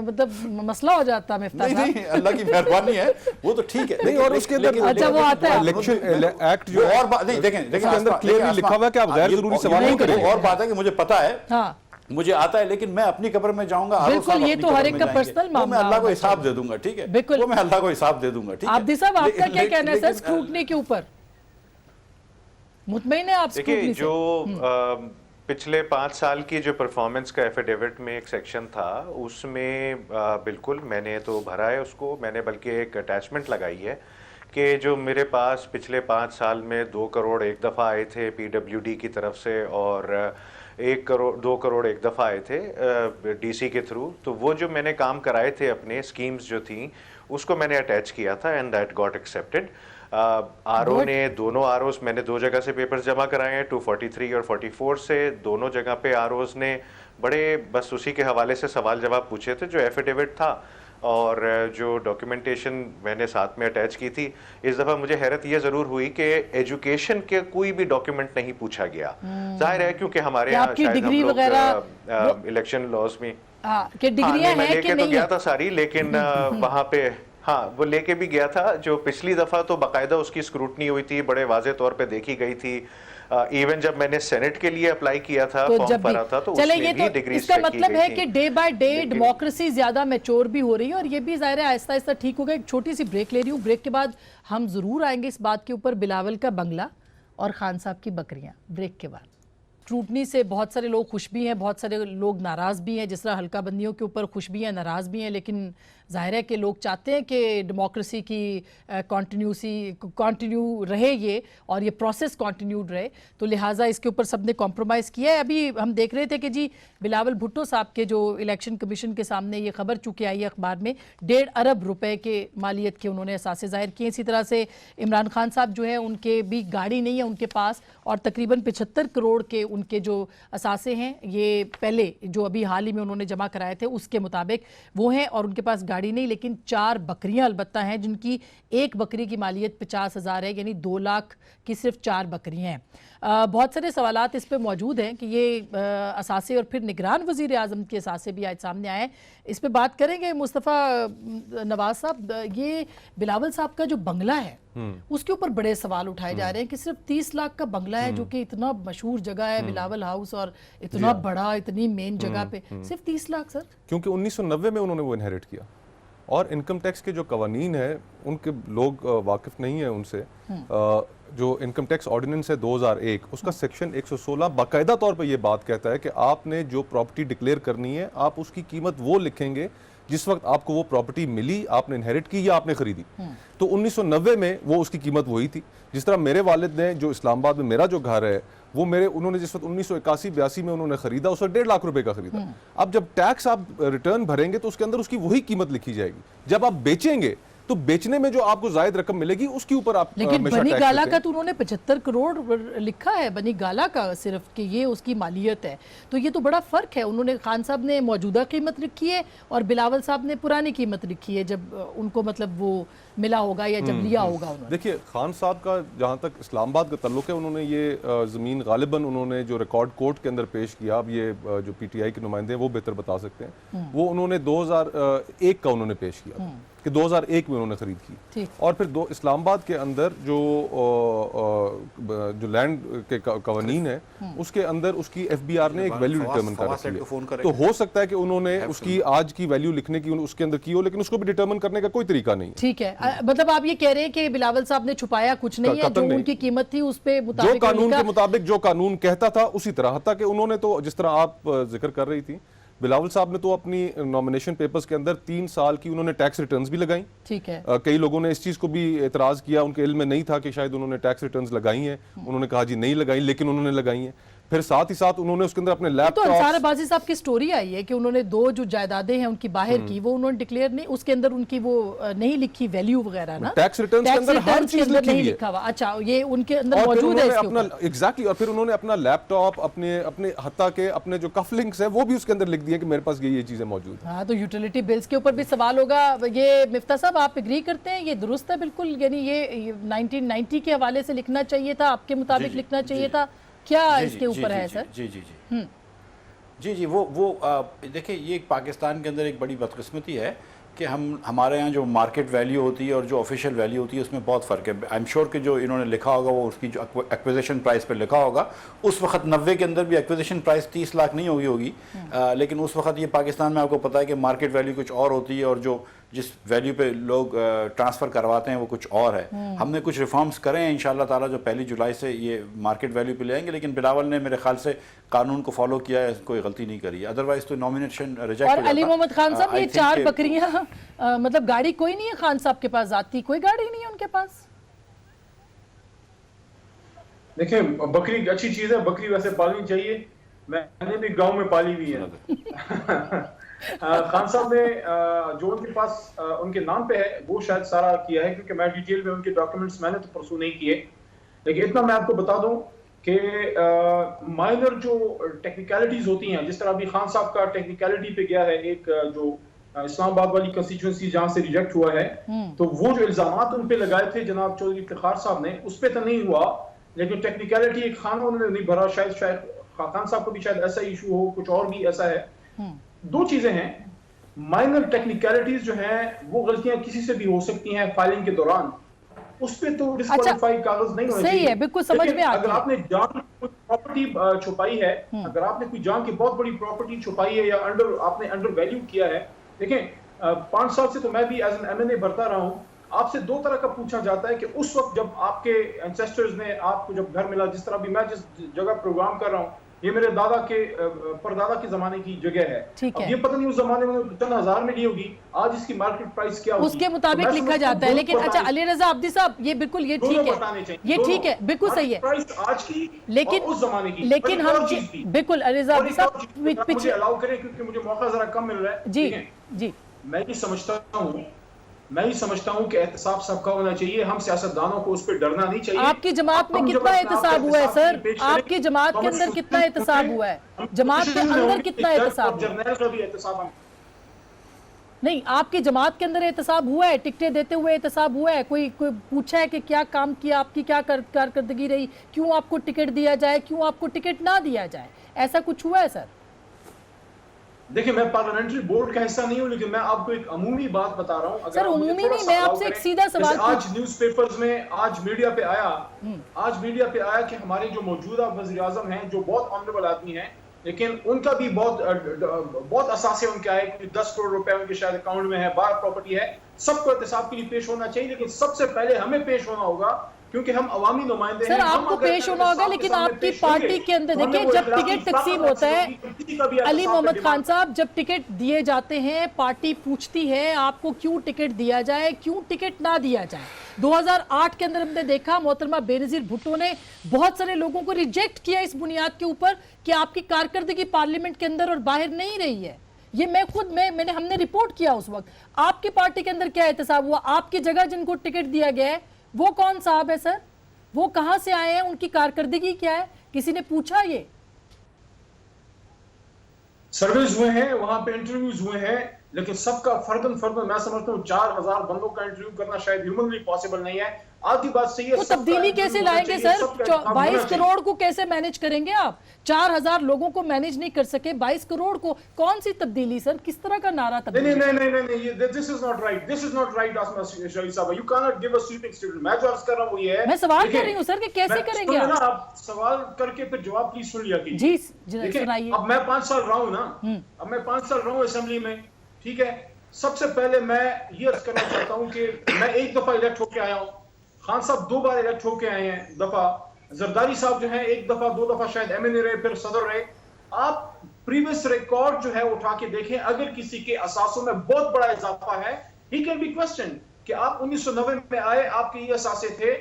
मतलब मसला हो जाता। नहीं, अल्लाह की मेहरबानी है, वो तो ठीक है। नहीं, और उसके अंदर अच्छा वो आता है इलेक्शन एक्ट जो और बात नहीं, देखें उसके अंदर क्लियरली लिखा हुआ है कि आप गैर जरूरी सवाल नहीं करें। और बात है कि मुझे पता है, हाँ मुझे आता है, लेकिन मैं अपनी कब्र में जाऊंगा। बिल्कुल, ये तो हर एक का पर्सनल मामला, मैं अल्लाह को हिसाब दे दूंगा, ठीक है, बिल्कुल, वो मैं अल्लाह को हिसाब दे दूंगा, ठीक है। आब्दी साहब आपका क्या कहना है सर स्क्रूटनी के ऊपर? मुतमईन है आप देखिए, स्क्रूटनी से? जो पिछले 5 साल की जो परफॉर्मेंस का एफिडेविट में एक सेक्शन था, उसमें बिल्कुल मैंने तो भरा है उसको। मैंने बल्कि एक अटैचमेंट लगाई है कि जो मेरे पास पिछले 5 साल में 2 करोड़ एक दफ़ा आए थे पीडब्ल्यूडी की तरफ से, और 2 करोड़ एक दफ़ा आए थे डीसी के थ्रू। तो वो जो मैंने काम कराए थे अपने स्कीम्स जो थी, उसको मैंने अटैच किया था and that got accepted. RO ने, दोनों आरओस मैंने 2 जगह से पेपर्स जमा कराए हैं, 243 और 44 से। दोनों जगह पे आरओस ने बड़े बस उसी के हवाले से सवाल जवाब पूछे थे जो एफिडेविट था, और जो डॉक्यूमेंटेशन मैंने साथ में अटैच की थी। इस दफ़ा मुझे हैरत ये ज़रूर हुई कि एजुकेशन के कोई भी डॉक्यूमेंट नहीं पूछा गया। जाहिर है क्योंकि हमारे यहाँ शायद हम लोग इलेक्शन लॉज में मैं लेके तो गया था सारी, लेकिन वहाँ पे हाँ वो लेके भी गया था। जो पिछली दफ़ा तो बाकायदा उसकी स्क्रूटनी हुई थी, बड़े वाजे तौर पे देखी गई थी। इवन जब मैंने सेनेट के लिए अप्लाई किया था, तो फॉर्म भरा था, तो चले उसमें ये भी तो डिग्री इसका मतलब है कि डे बाय डे लेकिन डेमोक्रेसी ज्यादा मैच्योर भी हो रही है, और ये भी जाहिर है आहिस्ता आहिस्ता ठीक होगा। एक छोटी सी ब्रेक ले रही हूँ, ब्रेक के बाद हम जरूर आएंगे इस बात के ऊपर, बिलावल का बंगला और खान साहब की बकरियां। ब्रेक के बाद स्क्रूटनी से बहुत सारे लोग खुश भी हैं, बहुत सारे लोग नाराज़ भी हैं। जिस तरह हल्का बंदियों के ऊपर खुश भी हैं, नाराज़ भी हैं, लेकिन जाहिर है कि लोग चाहते हैं कि डेमोक्रेसी की कंटिन्यू रहे ये, और ये प्रोसेस कंटिन्यूड रहे। तो लिहाजा इसके ऊपर सबने कॉम्प्रोमाइज़ किया है। अभी हम देख रहे थे कि जी बिलावल भुट्टो साहब के जो इलेक्शन कमीशन के सामने ये खबर चूँकि आई है अखबार में, 1.5 अरब रुपए के मालियत के उन्होंने असासे ज़ाहिर किए। इसी तरह से इमरान खान साहब जो है उनके भी गाड़ी नहीं है उनके पास, और तकरीबन 75 करोड़ के उनके जो असासे हैं, ये पहले जो अभी हाल ही में उन्होंने जमा कराए थे उसके मुताबिक वो हैं, और उनके पास गाड़ी नहीं, लेकिन 4 बकरियां अलबत्ता हैं, जिनकी एक बकरी की मालियत 50,000 है, यानी 2 लाख की सिर्फ 4 बकरियां हैं। बहुत सारे सवालात इस पे मौजूद हैं कि ये असासे और फिर निगरान वज़ीर आज़म के असासे भी आज सामने आए। इस पे बात करेंगे। मुस्तफ़ा नवाज साहब, ये बिलावल साहब का जो बंगला है उसके ऊपर बड़े सवाल उठाए जा रहे हैं कि सिर्फ 30 लाख का बंगला है, जो कि इतना मशहूर जगह है बिलावल हाउस, और इतना बड़ा, इतनी मेन जगह पे सिर्फ 30 लाख सर? क्योंकि 1990 में उन्होंने वो इनहेरिट किया, और इनकम टैक्स के जो कवानीन है उनके लोग वाकिफ नहीं है उनसे। जो इनकम टैक्स ऑर्डिनेंस है 2001, उसका सेक्शन 116 बाकायदा तौर पे ये बात कहता है कि आपने जो प्रॉपर्टी डिक्लेयर करनी है, आप उसकी कीमत वो लिखेंगे जिस वक्त आपको वो प्रॉपर्टी मिली, आपने इनहेरिट की या आपने खरीदी। तो 1990 में वो उसकी कीमत वही थी। जिस तरह मेरे वालिद ने, जो इस्लामाबाद में मेरा जो घर है, वो उन्होंने जिस वक्त 1981-82 में उन्होंने खरीदा, उसे 1.5 लाख रुपए का खरीदा। अब जब टैक्स आप रिटर्न भरेंगे तो उसके अंदर उसकी वही कीमत लिखी जाएगी। जब आप बेचेंगे तो बेचने में जो आपको जायद रकम मिलेगी उसके ऊपर आप लेकिन बनी गाला का तो उन्होंने 75 करोड़ लिखा है, बनी गाला का सिर्फ, कि ये उसकी मालियत है। तो ये तो बड़ा फर्क है। उन्होंने, खान साहब ने मौजूदा कीमत लिखी है और बिलावल साहब ने पुरानी कीमत लिखी है, जब उनको मतलब वो मिला होगा या जब लिया होगा उन्होंने। देखिए, खान साहब का जहाँ तक इस्लामाबाद का ताल्लुक है, उन्होंने ये ज़मीन गालिबन उन्होंने जो रिकॉर्ड कोर्ट के अंदर पेश किया, अब ये जो पीटीआई के नुमाइंदे हैं वो बेहतर बता सकते हैं, वो उन्होंने 2001 का उन्होंने पेश किया था कि 2001 में उन्होंने खरीद की। और फिर इस्लामाबाद के अंदर जो लैंड के कवानीन है उसके अंदर उसकी एफबीआर ने एक वैल्यू डिटरमिन कर रखी है। तो हो सकता है कि उन्होंने उसकी आज की वैल्यू लिखने की उसके अंदर की हो, लेकिन उसको भी डिटरमिन करने का कोई तरीका नहीं। ठीक है, मतलब आप ये कह रहे हैं कि बिलावल साहब ने छुपाया कुछ नहीं है, जो उनकी कीमत थी उस पे जो कानून के मुताबिक जो कानून कहता था उसी तरह, हत्ता कि उन्होंने तो जिस तरह आप जिक्र कर रही थी बिलावल साहब ने तो अपनी नॉमिनेशन पेपर्स के अंदर 3 साल की उन्होंने टैक्स रिटर्न्स भी लगाई। ठीक है। कई लोगों ने इस चीज को भी एतराज किया, उनके इल्म में नहीं था कि शायद उन्होंने टैक्स रिटर्न्स लगाई हैं। उन्होंने कहा जी नहीं लगाई, लेकिन उन्होंने लगाई हैं। फिर साथ ही साथ उन्होंने उसके अंदर अपने तो लैपटॉप अंसार अब्बासी साहब की स्टोरी आई है कि उन्होंने 2 जो जायदादें हैं उनकी बाहर की, वो उन्होंने डिक्लेयर नहीं, उसके अंदर उनकी वो नहीं लिखी वैल्यू वगैरह ना, टैक्स रिटर्न्स के अंदर हर चीज लिखी नहीं हुई है। लिखा हुआ। अच्छा, ये उनके अंदर और फिर मौजूद है उन्होंने इसके अपना ऊपर। एग्जैक्टली और फिर उन्होंने अपना लैपटॉप अपने हत्ता के अपने जो कफ लिंक्स है वो भी उसके अंदर लिख दिए कि मेरे पास ये चीजें मौजूद हैं। हाँ, तो यूटिलिटी बिल्स के ऊपर भी सवाल होगा। ये मिफ्ता साहब, आप एग्री करते हैं ये दुरुस्त है बिल्कुल, यानी ये 1990 के हवाले से लिखना चाहिए था, आपके मुताबिक जी, लिखना चाहिए जी, था, क्या जी, इसके ऊपर है सर? जी जी जी जी जी वो देखिए, ये पाकिस्तान के अंदर एक बड़ी बदकिस्मती है कि हमारे यहाँ जो मार्केट वैल्यू होती है और जो ऑफिशियल वैल्यू होती है उसमें बहुत फ़र्क है। आई एम श्योर कि जो इन्होंने लिखा होगा वो उसकी जो एक्विजिशन प्राइस पे लिखा होगा, उस वक्त 90 के अंदर भी एक्विजिशन प्राइस 30 लाख नहीं होगी। लेकिन उस वक्त ये पाकिस्तान में आपको पता है कि मार्केट वैल्यू कुछ और होती है और जो जिस वैल्यू पे लोग ट्रांसफ़र करवाते हैं वो कुछ और है। हमने कुछ रिफॉर्म्स करे हैं इंशाल्लाह ताला जो 1 जुलाई से ये मार्केट वैल्यू पे ले आएंगे, लेकिन बिलावल ने मेरे ख्याल से कानून को फॉलो किया है, कोई गलती नहीं करी है, अदरवाइज तो नॉमिनेशन रिजेक्ट हो और जाता। अली मोहम्मद खान साहब, ये 4 बकरियां, मतलब गाड़ी कोई नहीं है खान साहब के पास, जाती कोई गाड़ी नहीं है उनके पास? देखिए, बकरी अच्छी चीज है, बकरी वैसे पालनी चाहिए, मैंने भी गांव में पाली हुई है। खान साहब ने जो उनके पास उनके नाम पे है वो शायद सारा किया है, क्योंकि मैं डिटेल में उनके डॉक्यूमेंट्स मैंने तो परसू नहीं किए, लेकिन इतना मैं आपको बता दूं कि माइनर जो टेक्निकलिटीज होती हैं, जिस तरह अभी खान साहब का टेक्निकलिटी पे गया है एक जो इस्लामाबाद वाली कंस्टिट्यूंसी जहां से रिजेक्ट हुआ है, तो वो जो इल्जामात उन पे लगाए थे जनाब चौधरी इफ्तिखार साहब ने, उस पे तो नहीं हुआ, लेकिन टेक्निकलिटी एक खाना उन्होंने नहीं भरा। शायद खान साहब को भी शायद ऐसा इशू हो, कुछ और भी ऐसा है। 2 चीजें हैं, माइनर टेक्निकलिटीज जो हैं वो गलतियां किसी से भी हो सकती हैं फाइलिंग के दौरान, उस पे तो डिस्क्वालीफाई कागज नहीं होने चाहिए। सही है, बिल्कुल समझ में आता है। अगर आपने जान की प्रॉपर्टी छुपाई है, अगर आपने कोई जान की बहुत बड़ी प्रॉपर्टी छुपाई है या आपने अंडर वैल्यू किया है, देखें 5 साल से तो मैं भी एज एन एमएनए भरता रहा हूं, आपसे 2 तरह का पूछा जाता है कि उस वक्त जब आपके एंसेस्टर्स ने आपको जब घर मिला, जिस तरह भी मैं जिस जगह प्रोग्राम कर रहा हूं, ये मेरे दादा के परदादा के जमाने की जगह है। अब ये पता नहीं उस जमाने में चंद हजार में ली होगी, आज इसकी मार्केट प्राइस क्या होगी, उसके मुताबिक लिखा जाता है। लेकिन अच्छा अली रजा अब्दी साहब, ये बिल्कुल ये ठीक है, ये ठीक है, बिल्कुल सही है, प्राइस आज की लेकिन उस जमाने की, लेकिन हम बिल्कुल अली रजा अब्दी साहब मुझे अलाउ करें क्योंकि मुझे मौका जरा कम मिल रहा है। जी जी, मैं ये समझता हूँ कि एहतसाब सबका होना चाहिए, हम सियासतदानों को उस पर डरना नहीं चाहिए। आपकी जमात में कितना एहतसाब हुआ है सर? आपकी जमात के अंदर कितना एहतसाब हुआ है? जमात के अंदर कितना एहतसाब? जर्नल का भी एहतसाब नहीं, आपकी जमात के अंदर एहतसाब हुआ है? टिकटें देते हुए एहतसाब हुआ है? कोई पूछा है कि क्या काम किया, आपकी क्या कारकर्दगी रही, क्यों आपको टिकट दिया जाए, क्यों आपको टिकट ना दिया जाए, ऐसा कुछ हुआ है सर? देखिए, मैं पार्लियामेंट्री बोर्ड का हिस्सा नहीं हूं, लेकिन मैं आपको एक अमूमी बात बता रहा हूं। सर अमूमी नहीं, मैं आपसे एक सीधा सवाल, आज न्यूज़पेपर्स में, आज मीडिया पे आया कि हमारे जो मौजूदा वज़ीर आज़म हैं, जो बहुत ऑनरेबल आदमी हैं, लेकिन उनका भी बहुत असासे उनके आए, 10 करोड़ रुपए उनके शायद अकाउंट में है, 12 प्रॉपर्टी है, सबको एहतसाब के लिए पेश होना चाहिए, लेकिन सबसे पहले हमें पेश होना होगा क्योंकि हम अवामी नुमाइंदे हैं। सर आपको पेश होना होगा, लेकिन आपकी पार्टी के अंदर देखिए, जब टिकट तकसीम होता है अली मोहम्मद खान साहब, जब टिकट दिए जाते हैं पार्टी पूछती है आपको क्यों टिकट दिया जाए, क्यों टिकट ना दिया जाए। 2008 के अंदर हमने देखा मोहतरमा बेनजीर भुट्टो ने बहुत सारे लोगों को रिजेक्ट किया इस बुनियाद के ऊपर कि आपकी कारकर्दगी पार्लियामेंट के अंदर और बाहर नहीं रही है। ये हमने रिपोर्ट किया उस वक्त। आपकी पार्टी के अंदर क्या एहतसाब हुआ? आपकी जगह जिनको टिकट दिया गया है वो कौन साहब है सर? वो कहां से आए हैं? उनकी कारकर्दगी क्या है? किसी ने पूछा? ये सर्वेज हुए हैं, वहां पे इंटरव्यूज हुए हैं, लेकिन सबका फर्दन मैं समझता हूँ 4000 बंदों का इंटरव्यू करना शायद ह्यूमनली पॉसिबल नहीं है। आधी बात सही है, तो तब्दीली कैसे लाएंगे सर? 22 करोड़ को कैसे मैनेज करेंगे आप? 4000 लोगों को मैनेज नहीं कर सके, 22 करोड़ को कौन सी तब्दीली सर? किस तरह का नारा तब्दीली? नहीं, दिस इज नॉट राइट आसमा शरीफ साहब, you can not give a sweeping statement. मैं जो अर्ज कर रहा हूं वो ये है, मैं सवाल कर रही हूं सर कि कैसे करेंगे आप? सवाल करके फिर जवाब प्लीज सुन लिया कीजिए। जी सुनाइए। अब मैं 5 साल रहा हूं ना, अब मैं 5 साल रहा हूं असेंबली में, ठीक है। सबसे पहले मैं ये अर्ज करना चाहता हूं कि मैं एक दफा इलेक्ट होके आया हूं, खान साहब 2 बार इलेक्ट होके आए हैं दफा, जरदारी साहब जो हैं 1 दफा 2 दफा शायद एमएनए रहे, फिर सदर रहे। आप प्रीवियस रिकॉर्ड जो है उठा के देखें, अगर किसी के असासों में बहुत बड़ा इजाफा है, ही कैन बी क्वेश्चन कि आप 1990 में आए, आपके ये असासे थे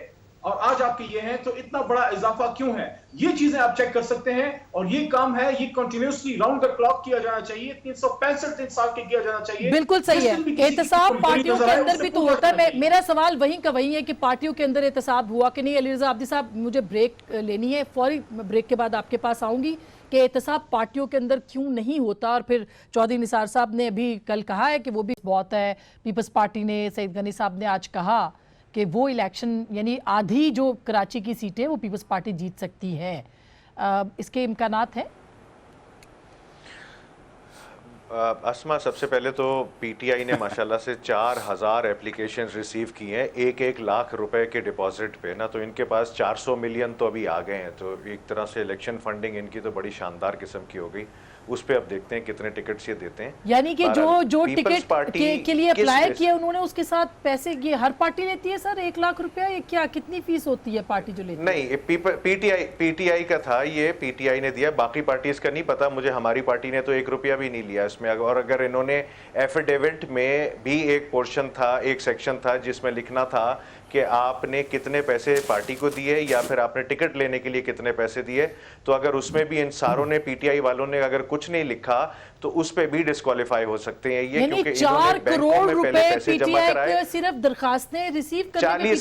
और आज आपके ये हैं, तो इतना बड़ा इजाफा क्यों है? ये चीजें आप चेक कर सकते हैं और ये काम है, ये कंटिन्यूअसली राउंड द क्लॉक किया जाना चाहिए, 365 साल के किया जाना चाहिए। बिल्कुल सही है। एहतसाब पार्टियों के अंदर भी तो होता है। मेरा सवाल वहीं का वही है कि पार्टियों के अंदर एहतसाब हुआ कि नहीं। अली रज़ा आब्दी साहब, मुझे ब्रेक लेनी है, फौरी ब्रेक के बाद आपके पास आऊंगी कि एहतसाब पार्टियों के अंदर क्यों नहीं होता। और फिर चौधरी निसार साहब ने अभी कल कहा है कि वो भी बहुत है, पीपल्स पार्टी ने, सईद गनी साहब ने आज कहा कि वो इलेक्शन यानी आधी जो कराची की सीटें वो पीपल्स पार्टी जीत सकती है। इसके इम्कानात हैं? अस्मा, सबसे पहले तो पीटीआई ने माशाल्लाह से 4000 एप्लीकेशन रिसीव किए हैं 1-1 लाख रुपए के डिपॉजिट पे ना, तो इनके पास 400 मिलियन तो अभी आ गए हैं। तो एक तरह से इलेक्शन फंडिंग इनकी तो बड़ी शानदार किस्म की हो गई। उस पे अब देखते हैं कितने टिकट्स ये देते हैं। यानी कि जो टिकट के लिए अप्लाई किया उन्होंने, उसके साथ पैसे ये हर पार्टी लेती है सर 1 लाख रुपया? ये क्या, कितनी फीस होती है पार्टी जो लेती है? नहीं, पीटीआई का था, ये पीटीआई ने दिया, बाकी पार्टीज का नहीं पता मुझे। हमारी पार्टी ने तो 1 रुपया भी नहीं लिया इसमें। और अगर इन्होंने एफिडेविट में भी एक पोर्शन था, एक सेक्शन था जिसमें लिखना था कि आपने कितने पैसे पार्टी को दिए या फिर आपने टिकट लेने के लिए कितने पैसे दिए, तो अगर उसमें भी इन सारों ने, पीटीआई वालों ने अगर कुछ नहीं लिखा तो उस पे भी डिस्क्वालीफाई हो सकते हैं ये, क्योंकि 4 करोड़ रुपए पीटीआई सिर्फ दरखास्तें रिसीव करने में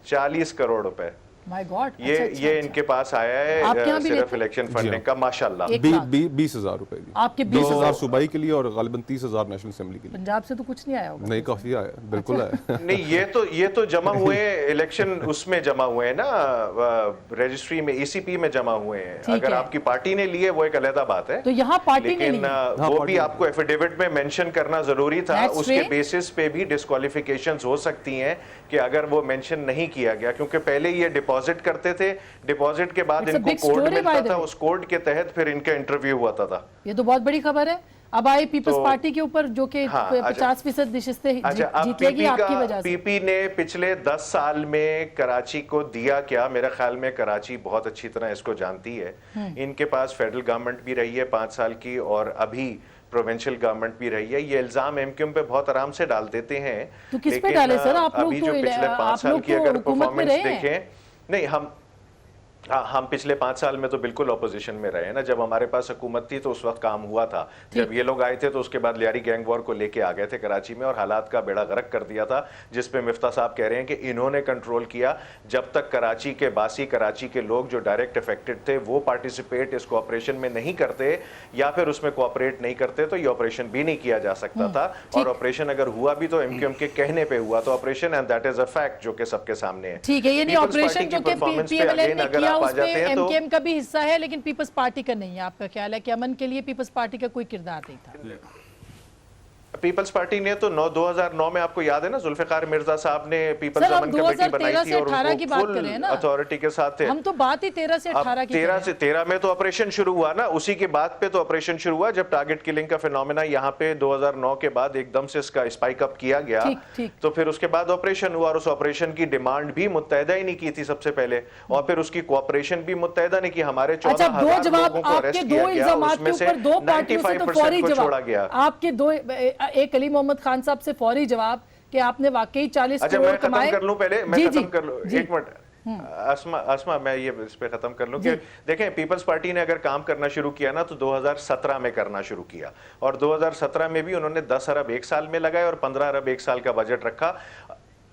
40 करोड़ रुपए माय गॉड। ये इनके पास आया है सिर्फ इलेक्शन फंडिंग का, माशाल्लाह। 20,000 रुपए आपके 20,000 सूबाई के लिए और गालिबन 30,000 नेशनल असेंबली के लिए। पंजाब से तो कुछ नहीं आया होगा? नहीं, काफी आया, बिल्कुल आया। नहीं, ये तो जमा हुए इलेक्शन उसमें जमा हुए हैं ना, रजिस्ट्री में, ईसीपी में जमा हुए हैं। अगर आपकी पार्टी ने लिए वो एक अलग बात है, तो यहाँ पार्टी ने लेकिन वो भी आपको एफिडेविट में मेंशन करना जरूरी था। उसके बेसिस पे भी डिस्क्वालिफिकेशंस हो सकती हैं कि अगर वो मेंशन नहीं किया गया, क्योंकि पहले ये डिपॉजिट करते थे, डिपॉजिट के बाद इनको कोड मिलता था, उस कोड के तहत फिर इनका इंटरव्यू होता था। ये तो बहुत बड़ी खबर है। अब आई पीपल्स पार्टी के ऊपर जो कि 50% नशिस्तें जीतेगी आपकी वजह से। पीपी ने पिछले 10 साल में कराची को दिया क्या? मेरा ख्याल में कराची बहुत अच्छी तरह इसको जानती है। इनके पास फेडरल गवर्नमेंट भी रही है 5 साल की और अभी प्रोविंशियल गवर्नमेंट भी रही है। ये इल्जाम एमक्यूएम पे बहुत आराम से डाल देते हैं, तो किस पे डाले सर? आप लोग अभी जो पिछले 5 साल की अगर परफॉर्मेंस देखें, नहीं, हम पिछले 5 साल में तो बिल्कुल ऑपोजिशन में रहे हैं ना। जब हमारे पास हुकूमत थी तो उस वक्त काम हुआ था। जब ये लोग आए थे तो उसके बाद लियारी गैंग वॉर को लेके आ गए थे कराची में और हालात का बेड़ा गर्क कर दिया था, जिस पे मिफ्ता साहब कह रहे हैं कि इन्होंने कंट्रोल किया। जब तक कराची के बासी, कराची के लोग जो डायरेक्ट अफेक्टेड थे वो पार्टिसिपेट इस कोऑपरेशन में नहीं करते या फिर उसमें कोऑपरेट नहीं करते तो ये ऑपरेशन भी नहीं किया जा सकता था। और ऑपरेशन अगर हुआ भी तो एमक्यूएम के कहने पे हुआ तो operation, and that is a fact जो कि सबके सामने है। ठीक है, ये नहीं ऑपरेशन जो कि पीएमएलएन ने किया उसमें एमकेएम का भी हिस्सा है, लेकिन पीपल्स पार्टी का नहीं है। आपका ख्याल है कि अमन के लिए पीपल्स पार्टी का कोई किरदार नहीं था? पीपल्स पार्टी ने तो 2009 में, आपको याद है ना, जुल्फिकार मिर्जा साहब ने पीपल्स अमन कमेटी बनाई थी और उनको फुल अथॉरिटी के साथ थे। हम तो बात ही 13 से 18 की 13 में तो ऑपरेशन शुरू हुआ ना, उसी के बाद पे तो ऑपरेशन शुरू हुआ जब टारगेट किलिंग का फिनोमेना यहाँ पे 2009 के बाद एकदम से इसका स्पाइक अप किया गया। तो फिर उसके बाद ऑपरेशन हुआ और उस ऑपरेशन की डिमांड भी मुत्तहिदा ही नहीं की थी सबसे पहले, और फिर उसकी कोऑपरेशन भी मुत्तहिदा ने की। हमारे 14,000 लोगों को अरेस्ट किया गया, उसमें से 95% को छोड़ा गया। आपके दो, एक अली मोहम्मद खान साहब से फौरी जवाब कि आपने वाकई 40 करोड़ कमाए। कर लूं पहले, मैं खत्म कर लूं, एक मिनट अस्मा, मैं ये इस पे खत्म कर लूं कि देखें, पीपल्स पार्टी ने अगर काम करना शुरू किया ना तो 2017 में करना शुरू किया और 2017 में भी उन्होंने 10 अरब एक साल में लगाए और 15 अरब एक साल का बजट रखा।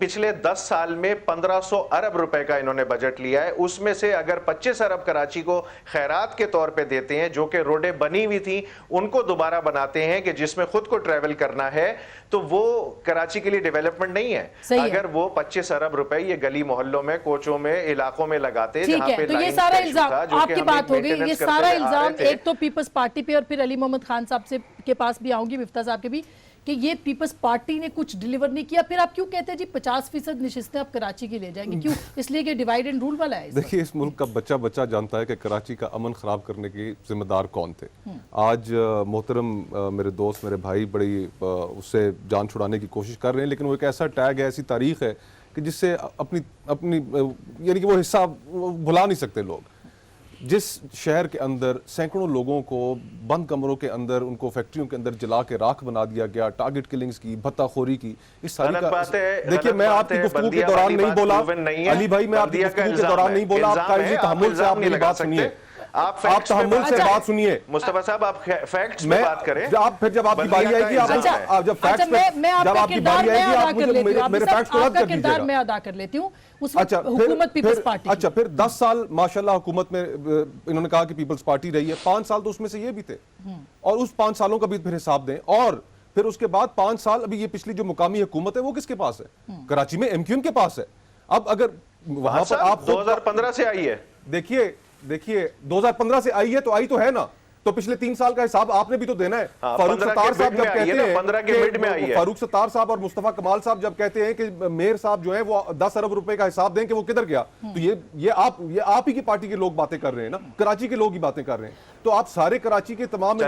पिछले 10 साल में 1500 अरब रुपए का इन्होंने बजट लिया है। उसमें से अगर 25 अरब कराची को खैरात के तौर पे देते हैं, जो कि रोडें बनी हुई थी उनको दोबारा बनाते हैं कि जिसमें खुद को ट्रैवल करना है, तो वो कराची के लिए डेवलपमेंट नहीं है। अगर वो 25 अरब रुपए ये गली मोहल्लों में, कोचों में, इलाकों में लगाते, जहाँ पे तो ये सारा इल्जाम आपकी बात हो गई, ये सारा इल्जाम एक तो पीपल्स पार्टी पे और फिर अली मोहम्मद खान साहब से के पास भी आऊंगी, मिफ्ता साहब के भी, कि ये पीपल्स पार्टी ने कुछ डिलीवर नहीं किया। फिर आप क्यों कहते हैं जी 50% नशिस्तें आप कराची की ले जाएंगे? क्यों? इसलिए कि डिवाइड एंड रूल वाला है। देखिए, इस मुल्क का बच्चा बच्चा जानता है कि कराची का अमन खराब करने के जिम्मेदार कौन थे। आज मोहतरम मेरे दोस्त, मेरे भाई बड़ी उससे जान छुड़ाने की कोशिश कर रहे हैं, लेकिन वो एक ऐसा टैग है, ऐसी तारीख है कि जिससे अपनी यानी कि वो हिस्सा भुला नहीं सकते लोग। जिस शहर के अंदर सैकड़ों लोगों को बंद कमरों के अंदर, उनको फैक्ट्रियों के अंदर जला के राख बना दिया गया, टारगेट किलिंग्स की, भत्ताखोरी की, इस सारी का देखिए, मैं आपकी गुफ्तगू के दौरान नहीं बोला अली भाई, मैं आपकी गुफ्तगू के दौरान नहीं बोला, आप कायजी तहम्मुल से आप मेरी बात सुनिए, आप तहम्मुल से बात सुनिए मुस्तफा साहब, आप फैक्ट्स में बात करें। आप फिर जब आपकी बारी आएगी, आप जब फैक्ट्स पे जब आपकी बारी आएगी, आप मुझे मेरे फैक्ट्स को रद्द कर दीजिएगा। मैं अदा कर लेती हूँ। अच्छा, हुकूमत पीपल्स पार्टी, अच्छा फिर 10 साल माशाल्लाह हुकूमत में इन्होंने कहा कि पीपल्स पार्टी रही है, 5 साल तो उसमें से ये भी थे, और उस 5 सालों का भी फिर हिसाब दें, और फिर उसके बाद 5 साल अभी ये पिछली जो मुकामी हुकूमत है वो किसके पास है? कराची में MQM के पास है। अब अगर वहां पर आप 2015 से आई है, देखिए 2015 से आई है तो आई तो है ना, तो पिछले 3 साल का हिसाब आपने भी तो देना है। फारूक सत्तार साहब जब कहते हैं, 15 के मिड में आई है, फारूक सत्तार साहब और मुस्तफा कमाल साहब जब कहते हैं कि मेयर साहब जो है वो 10 अरब रुपए का हिसाब दें कि वो किधर गया, तो ये आप ही की पार्टी के लोग बातें कर रहे हैं ना, कराची के लोग ही बातें कर रहे हैं, तो आप सारे कराची के तमाम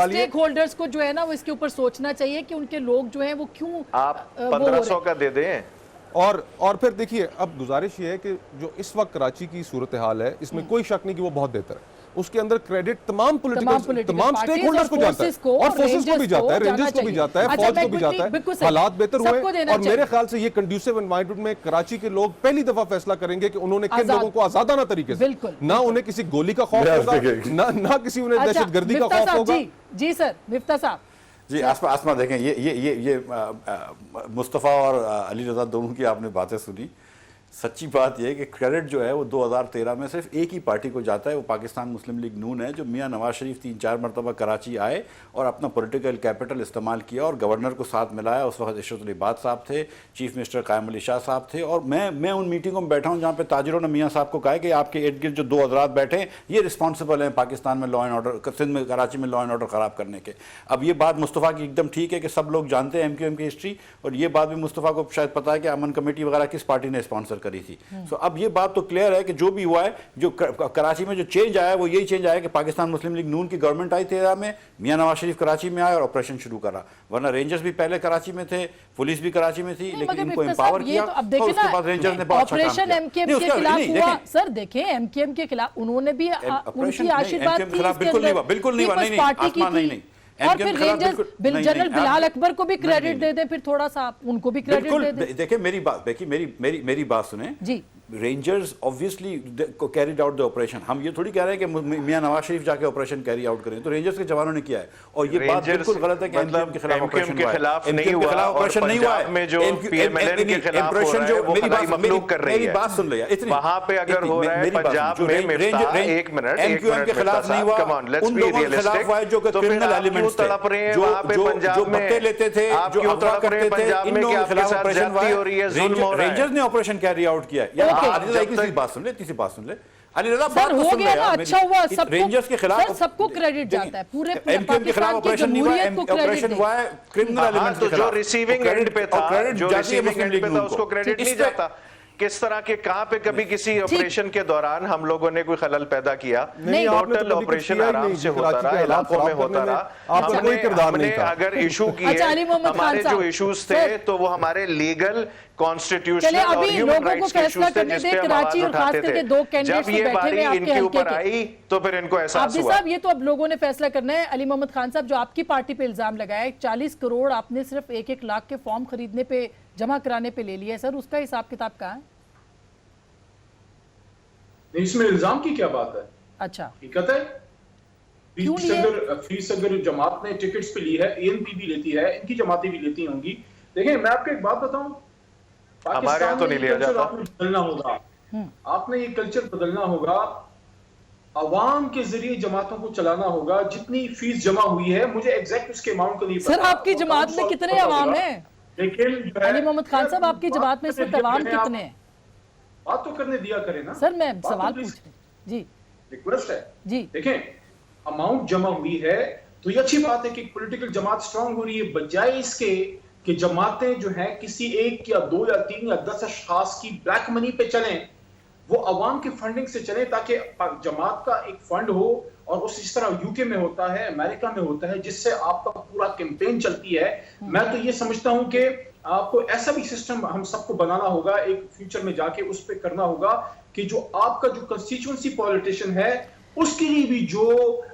स्टेक होल्डर्स को जो है ना वो इसके ऊपर सोचना चाहिए कि उनके लोग जो है वो क्यों आप 1500 का दे दें। और फिर देखिए, अब गुजारिश ये है कि जो इस वक्त कराची की सूरत हाल है, इसमें कोई शक नहीं कि वो बहुत बेहतर है। उसके अंदर क्रेडिट तमाम स्टेक होल्डर्स को जाता है, और फोर्सेस को भी जाता है, रेंजर्स को भी जाता है, फौज को भी जाता है। हालात बेहतर हुए, और मेरे ख्याल से ये कंड्यूसिव एनवायरनमेंट में कराची के लोग पहली दफा फैसला करेंगे कि उन्होंने किन लोगों को आजादाना तरीके से, ना उन्हें किसी गोली का खौफ होगा, ना किसी उन्हें दहशतगर्दी का खौफ होगा। जी सर, मिफ्ता साहब जी। आसमा देखें, ये मुस्तफ़ा और अली रज़ा दोनों की आपने बातें सुनी। सच्ची बात यह है कि क्रेडिट जो है वो 2013 में सिर्फ एक ही पार्टी को जाता है, वो पाकिस्तान मुस्लिम लीग नून है, जो मियां नवाज शरीफ 3-4 मरतबा कराची आए और अपना पॉलिटिकल कैपिटल इस्तेमाल किया और गवर्नर को साथ मिलाया। उस वक्त इशरत अली बात साहब थे, चीफ मिनिस्टर कायम अली शाह साहब थे, और मैं उन मीटिंगों में बैठा हूँ जहाँ पे ताजिरों ने मियाँ साहब को कहा कि आपके इर्द गिर्द जो 2 हज़रात बैठे हैं ये रिस्पॉन्सिबल हैं पाकिस्तान में लॉ एंड ऑर्डर, सिंध में, कराची में लॉ एंड ऑर्डर ख़राब करने के। अब ये बात मुस्तफ़ा की एकदम ठीक है कि सब लोग जानते हैं MQM की हिस्ट्री, और ये बात भी मुस्तफ़ा को शायद पता है कि अमन कमेटी वगैरह किस पार्टी ने स्पॉन्सर करी थी। अब ये बात तो क्लियर है कि जो भी हुआ है, जो कराची में जो चेंज आया है वो यही चेंज आया कि पाकिस्तान मुस्लिम लीग नून की गवर्नमेंट आई 13 में, मियां नवाज शरीफ कराची में आए और ऑपरेशन शुरू करा। वरना रेंजर्स भी पहले कराची में थे, पुलिस भी कराची में थी, लेकिन इनको एम्पावर किया और उसके बाद रेंजर्स ने बहुत अच्छा काम किया। ऑपरेशन MQM के खिलाफ हुआ सर, देखें MQM के खिलाफ उन्होंने भी उनकी आशीर्वाद थी, बिल्कुल नहीं, और फिर रेंजर्स जनरल बिलाल अकबर को भी क्रेडिट दे दें, फिर थोड़ा सा उनको भी क्रेडिट दे दें। देखिए मेरी बात सुने जी। Rangers obviously carried out the operation. हम ये थोड़ी कह रहे हैं कि मियां नवाज शरीफ जाके ऑपरेशन कैरी आउट करें, तो रेंजर्स के जवानों ने किया है, और ये बात बिल्कुल गलत है कि MQM के खिलाफ ऑपरेशन नहीं हुआ है। मेरी बात सुन ले, वहां पे अगर हो रहा है पंजाब में एक मिनट MQM के खिलाफ नहीं हुआ, उन लोगों के खिलाफ हुआ है जो क्रिमिनल एलिमेंट्स थे, जो पत्ते लेते थे, जो अफवाह करते थे, इन लोगों के खिलाफ ऑपरेशन हुआ है। रेंजर्स ने ऑपरेशन कैरी आउट किया है। तीसरी बात सुन ले अली रज़ा, बात तो सुन ले यार। अच्छा हुआ, रेंजर्स के खिलाफ सबको क्रेडिट जाता है, पूरे MQM के खिलाफ ऑपरेशन नहीं हुआ, ऑपरेशन हुआ है क्रिमिनल एलिमेंट्स के खिलाफ। जो रिसीविंग एंड पे था, उसको क्रेडिट नहीं जाता। किस तरह के कहां पे कभी किसी ऑपरेशन के दौरान हम लोगों ने कोई खलल पैदा किया? टोटल ऑपरेशन आराम से होता रहा, इलाकों में होता रहा। हमने अगर इशू किए, हमारे जो इश्यूज थे तो वो हमारे लीगल, कॉन्स्टिट्यूशनल और ह्यूमन राइट्स के इश्यूज थे, जिस पे हम आवाज उठाते थे। जब ये बारी इनके ऊपर आई तो फिर इनको एहसास हुआ। साहब, ये तो अब लोगों ने फैसला करना है। अली मोहम्मद खान साहब, जो आपकी पार्टी पे इल्जाम लगाया 40 करोड़ आपने सिर्फ 1-1 लाख के फॉर्म खरीदने पे, जमा कराने पे ले लिया है, सर उसका हिसाब किताब कहाँ है? इसमें इल्जाम की क्या बात है? अच्छा, हकीकत है। फीस अगर जमात ने टिकट्स पे ली है, ANP भी लेती है, इनकी जमातें भी लेती होंगी। देखिए मैं आपको एक बात बताऊं, हमारे यहाँ तो नहीं लिया जाता। बदलना होगा, आपने ये कल्चर बदलना होगा, अवाम के जरिए जमातों को चलाना होगा। जितनी फीस जमा हुई है, मुझे एग्जैक्ट उसके अमाउंट को नहीं पता। सर आपकी जमात में कितने अवाम है? लेकिन अली मोहम्मद खान साहब, आपकी जमात में इस वक्त अवाम कितने हैं? बात तो करने दिया करें ना सर, मैं सवाल पूछ रही हूं जी, रिक्वेस्ट है जी। देखें, अमाउंट जमा हुई है तो ये अच्छी बात है कि पॉलिटिकल जमात स्ट्रांग हो रही है, बजाय इसके कि जमातें जो हैं किसी 1 या 2 या 3 या 10 अशखास की ब्लैक मनी पे चलें, वो अवाम की फंडिंग से चले, ताकि जमात का एक फंड हो। और उस इस तरह यूके में होता है, अमेरिका में होता है, जिससे आपका पूरा कैंपेन चलती है। मैं तो ये समझता हूं कि आपको ऐसा भी सिस्टम हम सबको बनाना होगा, एक फ्यूचर में जाके उस पे करना होगा कि जो आपका जो कंस्टिट्यूएंसी पॉलिटिशियन है उसके लिए भी, जो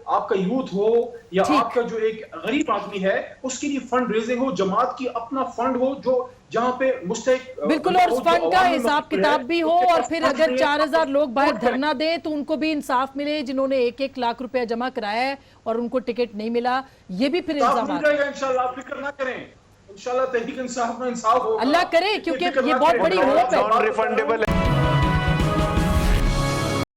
आपका यूथ हो या आपका जो एक गरीब आदमी है, उसके लिए फंड रेजिंग हो, जमात की अपना फंड हो जो जहां पे मुस्तहिक बिल्कुल, और उस फंड का हिसाब किताब भी हो, और फिर अगर 4000 लोग बाहर धरना दें तो उनको भी इंसाफ मिले जिन्होंने 1-1 लाख रुपया जमा कराया है और उनको टिकट नहीं मिला। ये भी फिर इल्जाम इंशाल्लाह, आप फिक्र ना करें, इंशाल्लाह तहरीक इंसाफ में इंसाफ होगा। अल्लाह करे, क्योंकि ये बहुत बड़ी होप है। Non refundable